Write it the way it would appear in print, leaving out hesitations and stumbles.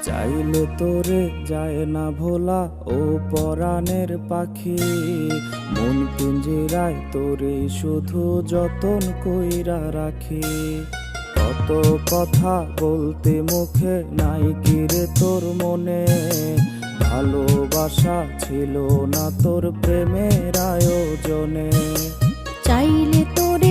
চাইলে তোরে যায় না ভোলা ও পরাণের পাখি, মন পিঞ্জিরায় তোরে শুধু যতন কইরা রাখি। কত কথা বলতে মুখে নাই কি রে তোর মনে, ভালোবাসা ছিল না তোর প্রেমের আয়োজনে। চাইলে তোরে